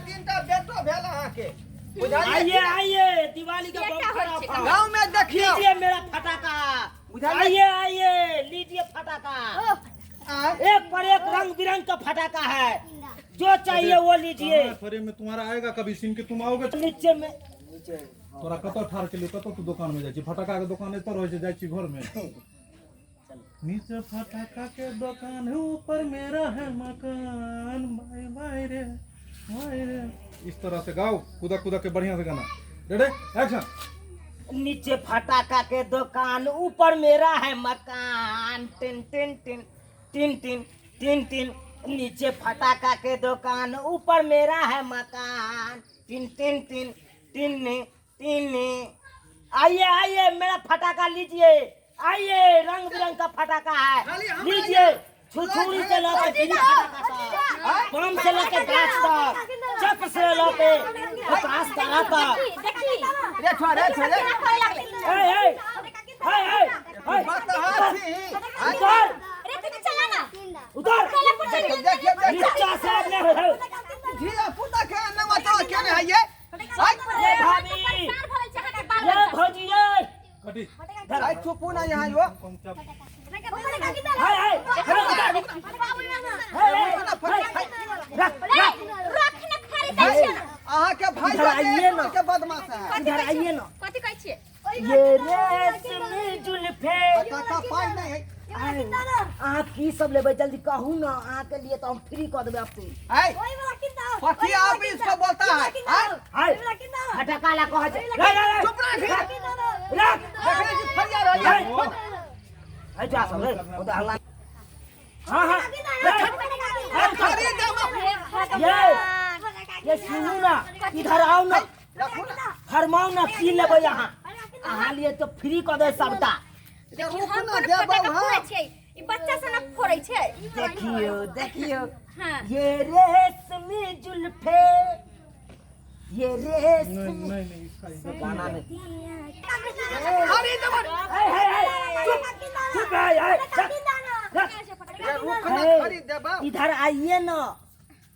तीनटा बेटो भेल अहाँ के आइए आइए दिवाली का गांव में देखिए लीजिए मेरा फटाका आइए आइए लीजिए फटाका एक पर एक रंग बिरंग का फटाका है जो चाहिए वो लीजिए फरे में तुम्हारा आएगा कभी सिम के तुम आओगे नीचे में तोरा कतो ठार के लिए कतो तू दुकान में जाई फटाका के दुकान एतर होय छै जाई छी घर में नीचे फटाका के दुकान है ऊपर मेरा है मकान बाय बाय रे इस तरह से गाओ कूदा कूदा के बढ़िया से गाना रेडी एक्शन नीचे फटाका के दुकान ऊपर मेरा है मकान tin tin tin tin tin tin tin नीचे फटाका के दुकान ऊपर मेरा है मकान tin tin tin tin tin आइए आइए मेरा फटाका लीजिए आइए रंग बिरंग का फटाका है लीजिए छुरछुरी से लेके बिजली फटाका तक बम से लेके गाछ तक चक्र से लेके आकाश तारा तक रे छोरे छोरे उधर अरे तू चला ना उधर देखिए नीचा से आपने हो धिया पुता के अन्नमा तो केने है ये ये भाभी ये भौजिए कटी आई चुपू ना यहाँ यो हाय हाय अहाँ के भाई आइए ना के बदमाश है इधर आइए ना कथि कहै छियै ये रेशमी जुल्फे काका पाई नहीं है आप की सब लेबै जल्दी कहू ना अहाँ के लिए तो हम फ्री कर देबै आपसे है पति आप इसको बोलता है हाय फटाका ला कह रे चुप रख देखने की फरिया रही है है जा सब रे उधर हल्ला हां हां अरे जमा ये सुनू ना इधर आओ ना फरमाओ ना की लेबै यहाँ अहाँ लिए तो फ्री कर दे सबटा देखियो हम पर फटाका फोड़ै छै ई बच्चा सब न फोड़ै छै देखियो देखियो हां ये रेशमी जुल्फे ये रेशमी नहीं इसका गाना में अरे जमा चुप ये रुक ना खरीद देबा इधर आइए ना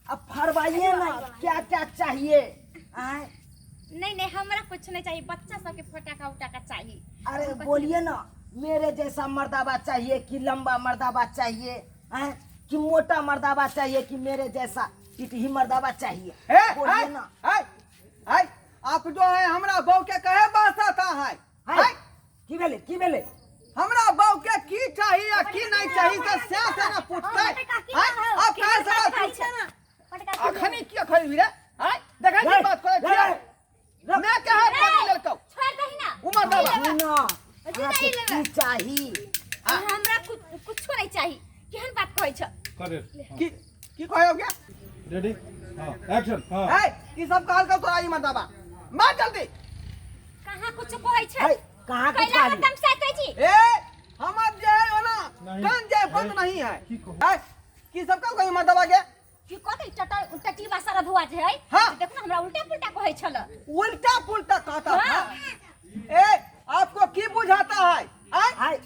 अब फरमाइए ना क्या क्या चाहिए आए नहीं हमरा कुछ नहीं चाहिए बच्चा सब के फटाका उटाका चाहिए अरे बोलिए ना मेरे जैसा मर्दाबा चाहिए कि लंबा मर्दाबा चाहिए हैं कि मोटा मर्दाबा चाहिए कि मेरे जैसा इतनी मर्दाबा चाहिए बोलिए ना आप जो है हमरा बहू के कहे बात आता है की भेले हमरा बहू के की चाहिए की नहीं चाहिए तो से ना पूछते आप कहे से बात पूछे ना अखनी की खरीद रे देखा की बात करे मैं कहे पागल लड़का छोड़ दही ना उमर बाबा ना आपको की चाहिए हमरा कुछ नहीं चाहिए केहन बात कहै छ करे की कहोगे रेडी हां एक्शन हां है की सब कहल का तोरा ई मत बाबा मार जल्दी कहां कुछ कहै छ कहाँ कुछ कैला खाली खत्म से कहै छी ए हमर जे है ना नहीं। कान जे बंद नहीं है की कहो? की सब कहल का ई मत बाबा के की कहै टटी बासा रधुआ जे है हाँ। देखो ना हमरा उल्टा पुल्टा कहै छल उल्टा पुल्टा कहता हाँ। था ए आपको की बुझाता है हाय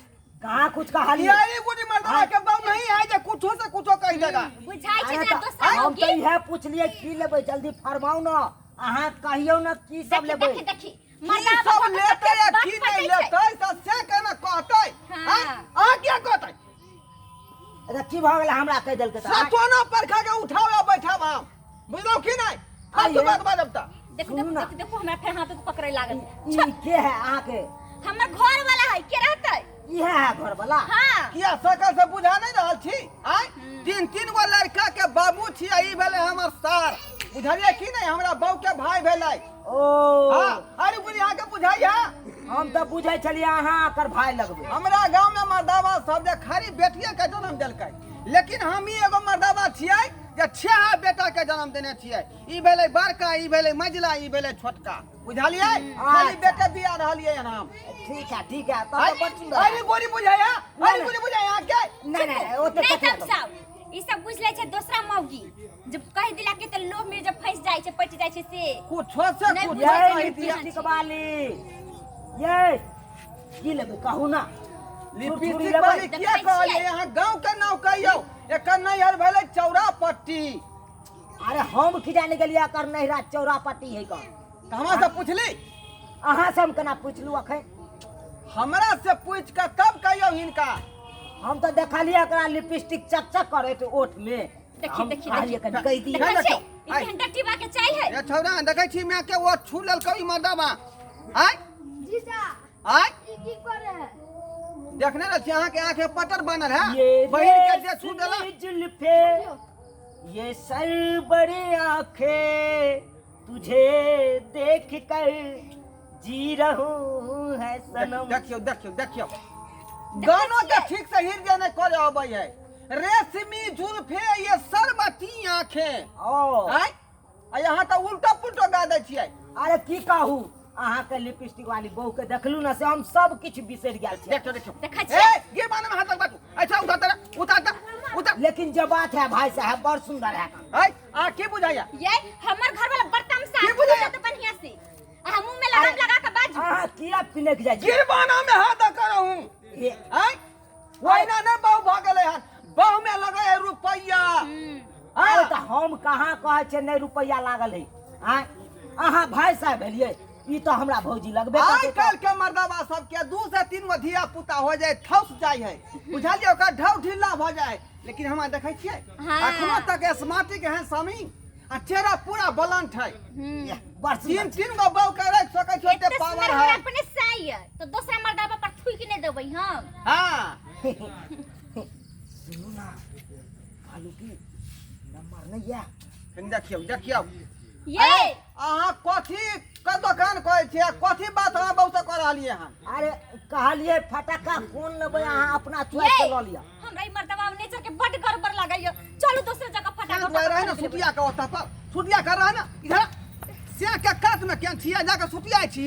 कहाँ कुछ कहा यारी बुढ़ी मर्दवा के बहू नहीं है जे कुछो से कुछो कह देगा बुझाई छै ना दोसर हम होगी तो यह पूछ लिए की लेबै जल्दी फरमाओ ना अहाँ कहियो ना की सब लेबै देखी की सब लेते या की नहीं लेते से कहना कहते हाँ। आ क्या कहते अरे की भऽ गेलै हमरा कह देलकै तऽ सतोना परखा के उठावे बैठावा बुझलो की नहीं हम तो बात बाजब ता देखो हमरा फेर हाथ पकड़े लागल ई के है अहाँ के हमर घर वाला है के रहतै इहे है घर वाला हां किया सकल से बुझा नहीं रहल छी आय तीन गो लड़का के बाबू छी ई भेले हमर सार बुझलिए की नहीं हमरा बहू के भाई भेलै ओ हां अरे बुढ़िया के बुझाइया हम तो बुझै छलिए अहाँ एकर भाई लगबै हमरा गांव में मर्दावा सब जे खाली बेटिए के जन्म देलकै लेकिन हम ही एगो मर्दावा छियै जे 6 बेटा के जन्म देने छियै ई भेलै बड़का ई भेलै मझला ई भेलै छोटका बुझलिए खाली बेटे बिया रहलिए हम ठीक है तो बड़ सुंदर अरे गोरी बुझाया अरे गोरी बुझाया के नहीं ओते नहीं कथि तब सब ई सब बुझ ले छै दूसरा मौगी जब कह दिला के त लोभ में जब फंस जाय छै पट जाय छै से कुछो से नहीं, कुछ ये सही लिपस्टिक वाली ये की लेबै कहू ना लिपस्टिक वाली क्या कहलिए यहाँ गांव के नाम कहियो एकर नैहर भेलै चौरापट्टी अरे हम की जाने के लिए कर नहरा चौरापट्टी है का कहवा से पूछली? अहाँ से हम केना पूछलू अखन? हमरा से पूछ के तब कहियो हिनका। हम तो देखलिए एकरा लिपस्टिक चकचक करे थे ओठ में। देखी देखी देखिए कह दी देखी। देखै छै ई घंटा टिबा के चाय है। ये छौरा देखै छी मैं के वो छू लेलकै ई मर्दावा। आय जीजा आय की करे है? देखने रह छी अहाँ के आंखें पटर बनल है। ये बहिन के जे छू देला रेशमी जुल्फे, ये सर बड़ी आंखें, तुझे देख कर जी रहूं है सनम। देखियो देखियो देखियो गाना के ठीक से हृदय नहीं करे अबै है। रेशमी जुल्फे ये सरबती आंखें। ओ आय आ यहाँ तो उल्टा पुल्टा गा दै छियै। अरे की कहू अहाँ के लिपस्टिक वाली बहू के देखलू ना से हम सब कुछ बिसर गेल छी। देखियो देखियो देखै ए छै ये माने में हाथ तक बाटू। अच्छा उतार तेरा उतार। लेकिन जो बात है भाई साहब बड़ सुंदर है। आय आ की बुझाया? ये हमर घर वाला बर्तन की साफ बुझाया? तो बढ़िया से आ मुंह में लगा के बाजू। अहाँ किया पिनक जाय छी? गिरबाना में हाथ करहूं। ये आय वैना ने बहु भागले है। बहु में लगे है रुपया। अरे तो हम कहाँ कहे छे नहीं रुपया लागल है। आय अहाँ भाई साहब भेलिए ई तो हमरा भौजी लगबे आज करते। कल के मर्दवा सब के 2 से 3 गो धिया पुता हो जाए ठौस जाय है। बुझलिए ओकर ढौ ढिल्ला भ जाए। लेकिन हम देखै छियै हाँ। अखनो तक स्मार्टी के हैं स्वामी आ चेहरा पूरा बलंट है। बड़ सुंदर 3 गो बहु के रख सकै छै एते ते सुंदर पावर हमरा है। अपने साई है तो दूसरा मर्दावा पर थूक नहीं देबै हम। हां सुनू ना आलू की नंबर नहीं है। देखियो देखियो ये अहाँ कथी के दुकान कहै छियै? कथी बात अहाँ बहुत कर रहलिए हन? अरे कहलिए फटाका कौन लेबै अहाँ अपना चॉइस से ल लिया। हमरा ई मर्दावा नेचर के बड गड़बड़ लागैय। चलू दूसरे जगह फटाका रह रहे ना सुतिया के ओता पर सुतिया कर रहा है ना इधर से के काट में केन छिया जाके सुतिया छी।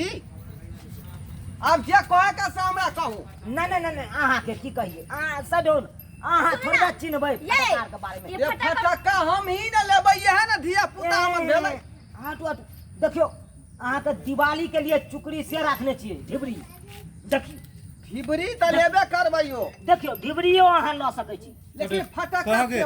अब जे कहे के से हमरा कहू। नहीं नहीं नहीं अहाँ के की कहिए अहाँ सडोल अहाँ थोड़ा चिन्हबै फटाकार के बारे में। ये ये फटक्का हम ही न लेबै है ना धिया पुता हम भेलै। हटू हटू देखियो अहाँ के दिवाली के लिए चुकरी से रखने छियै ढिबरी। देखियो ढिबरी त लेबे करबैयो। देखियो ढिबरियो अहाँ ल सकै छी। लेकिन फटक्का कहाँ गए? के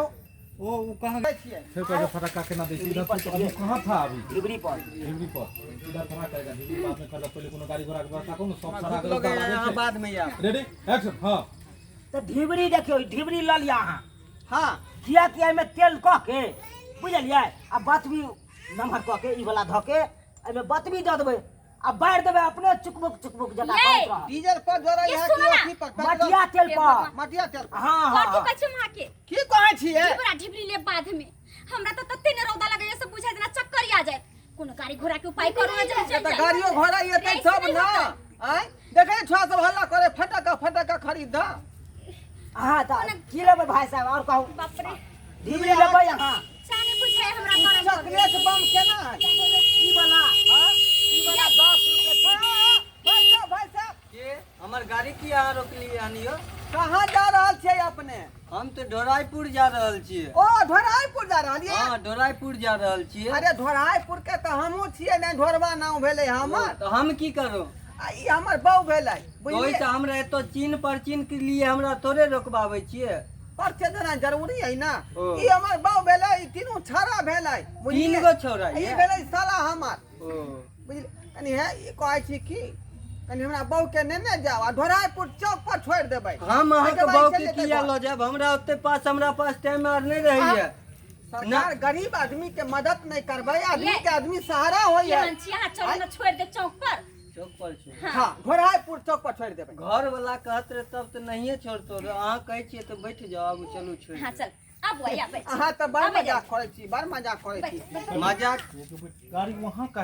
वो कहाँ कहै छियै। फिर कहे फटाका के ना दे इधर तो अभी कहाँ था अभी? ढिबरी पर ढिबरी पर इधर कहाँ करेगा? ढिबरी बाद में कर पहले कोनो गाड़ी घोड़ा के व्यवस्था करो सब सारा लोग यहाँ बाद में या रेडी एक्शन। हां तो ढिबरी देखियो ढिबरी ल लिया अहाँ। हां किया कि एमे तेल कह के बुझलियै आ बतबी नमहर कह के ई वाला ध के एमे बतबी द देबै आ बार देबै अपने चुकबुक जका ये! करत रह। डीजल पर जोरा ये है सुनो कि ना। अथी पर मटिया तेल पर। मटिया तेल पर। हाँ हाँ कथी हाँ। कहै छै वहां के की कहै छियै? ढिबरा ढिबरी ले बाद में हमरा तो तत्ते ने रौदा लगैय सब बुझाय जेना चक्कर आ जाए। कोनो गाड़ी घोड़ा के उपाय करू ना जल्दी ये त गाड़ियो घोड़ा ये त सब ना आय देखे छोरा सब हल्ला करे फटक्का खरीद द। हाँ तो की लेबै भाई साहब और कहू बाप रे ढिबरी लेबै अहाँ। चाने बुझाय हमरा गरम कर चॉकलेट बम केना है? ई वाला हां ई वाला 10 रुपए भाई साहब के हमर गाड़ी की यहाँ रोकलिए हनियो? कहाँ जा रहल छियै अपने? हम तो ढोराईपुर जा रहल छिए। ओ ढोराईपुर जा रहलिए? हाँ ढोराईपुर जा रहल छिए। अरे ढोराईपुर के तो हमहू छियै ने ढोरवा नाम भेले हमर। तो हम की करो? आ ई हमर बहू भेलै कोई बुझलिए? तो हमरा एतो चीन पर चीन के लिए हमरा थोड़े रोकबावे छिए। परिचय देना जरूरी है ना। ओ। ई हमर बहू भेलै ई तीनों छौड़ा भेलै बुझलिए? 3 गो छौड़ा ई ये। भेलै साला हमर ओ बुझलिए? कनी है ई कहै छी की कनी हमरा बहू के नेने जाओ आ ढोराईपुर चौक पर छोड़ देबै। हम अहाँ एहिके के बाद बाऊ चलि के जेतै किया घर। लो जब हमरा हमरा पास टाइम आर नहीं रही है। सरकार गरीब आदमी के मदद नहीं करबै आदमी ये- के आदमी सहारा होय है। यहाँ छी यहाँ चलो ना छोड़ दे चौक पर। चौक पर छो। हां ढोराईपुर चौक पर छोड़ देबै। घर वाला कहत रहे तब तो नहीं छोड़तो रे। अहाँ कहै छिए तो बैठ जाओ अब चलू छोड़। हाँ चल अब वही अहाँ तो बड़ अब आ जा। मजाक करै छी बड़ मजाक करै छी। मजाक गाड़ी वहाँ का